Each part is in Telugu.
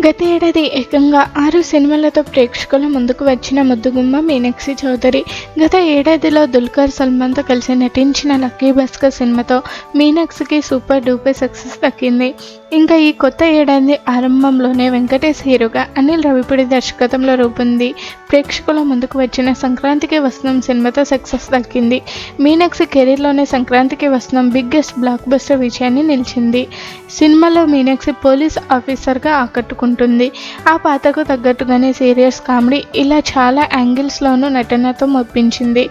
గత ఏడాది ఏకంగా 6 సినిమాలతో ప్రేక్షకుల ముందుకు వచ్చిన ముద్దుగుమ్మ మీనాక్షి చౌదరి. గత ఏడాదిలో దుల్కర్ సల్మాన్తో కలిసి నటించిన లక్కీ భాస్కర్ సినిమాతో మీనాక్షికి సూపర్ డూపర్ సక్సెస్ దక్కింది. ఇంకా ఈ కొత్త ఏడాది ఆరంభంలోనే వెంకటేష్ హీరోగా అనిల్ రావిపూడి దర్శకత్వంలో రూపొంది ప్రేక్షకుల ముందుకు వచ్చిన సంక్రాంతికి వసనం సినిమాతో సక్సెస్ దక్కింది. మీనాక్షి కెరీర్లోనే సంక్రాంతికి వసనం బిగ్గెస్ట్ బ్లాక్ బస్టర్ విజయాన్ని నిలిచింది. సినిమాలో మీనాక్షి పోలీస్ ఆఫీసర్గా ఆకట్టుకుంటుంది. ఆ పాత్రకు తగ్గట్టుగానే సీరియస్ కామెడీ ఇలా చాలా యాంగిల్స్లోనూ నటనతో మెప్పించింది.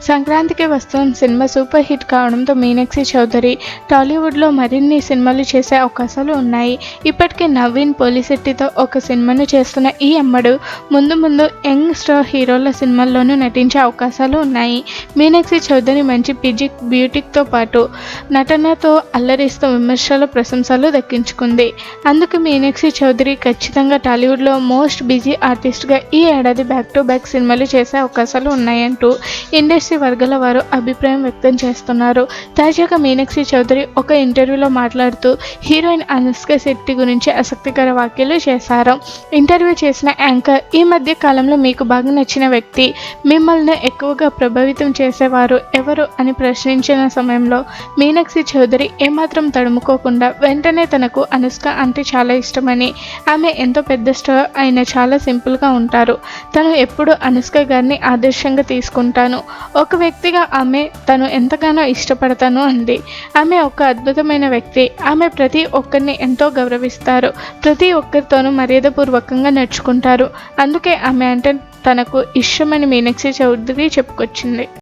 సంక్రాంతికి వస్తున్న సినిమా సూపర్ హిట్ కావడంతో మీనాక్షి చౌదరి టాలీవుడ్లో మరిన్ని సినిమాలు చేసే అవకాశాలు ఉన్నాయి. ఇప్పటికే నవీన్ పోలిశెట్టితో ఒక సినిమాను చేస్తున్న ఈ అమ్మడు ముందు ముందు యంగ్ స్టార్ హీరోల సినిమాల్లోనూ నటించే అవకాశాలు ఉన్నాయి. మీనాక్షి చౌదరి మంచి ఫిజిక్ బ్యూటీతో పాటు నటనతో అల్లరిస్తూ విమర్శల ప్రశంసలు దక్కించుకుంది. అందుకు మీనాక్షి చౌదరి ఖచ్చితంగా టాలీవుడ్లో మోస్ట్ బిజీ ఆర్టిస్ట్గా ఈ ఏడాది బ్యాక్ టు బ్యాక్ సినిమాలు చేసే అవకాశాలు ఉన్నాయంటూ ఇండస్ట్రీ వర్గాల వారు అభిప్రాయం వ్యక్తం చేస్తున్నారు. తాజాగా మీనాక్షి చౌదరి ఒక ఇంటర్వ్యూలో మాట్లాడుతూ హీరోయిన్ అనుష్క శెట్టి గురించి ఆసక్తికర వ్యాఖ్యలు చేశారు. ఇంటర్వ్యూ చేసిన యాంకర్, ఈ మధ్య కాలంలో మీకు బాగా నచ్చిన వ్యక్తి, మిమ్మల్ని ఎక్కువగా ప్రభావితం చేసేవారు ఎవరు అని ప్రశ్నించిన సమయంలో మీనాక్షి చౌదరి ఏమాత్రం తడుముకోకుండా వెంటనే తనకు అనుష్క అంటే చాలా ఇష్టమని, ఆమె ఎంతో పెద్ద స్టార్ అయినా చాలా సింపుల్గా ఉంటారు, తను ఎప్పుడు అనుష్క గారిని ఆదర్శంగా తీసుకుంటాను, ఒక వ్యక్తిగా తను ఎంతగానో ఇష్టపడతాను అంది. ఆమె ఒక అద్భుతమైన వ్యక్తి, ఆమె ప్రతి ఒక్కరిని ఎంతో గౌరవిస్తారు, ప్రతి ఒక్కరితోనూ మర్యాదపూర్వకంగా నడుచుకుంటారు, అందుకే ఆమె అంటే తనకు ఇష్టమని మీనాక్షి చౌదరి చెప్పుకొచ్చింది.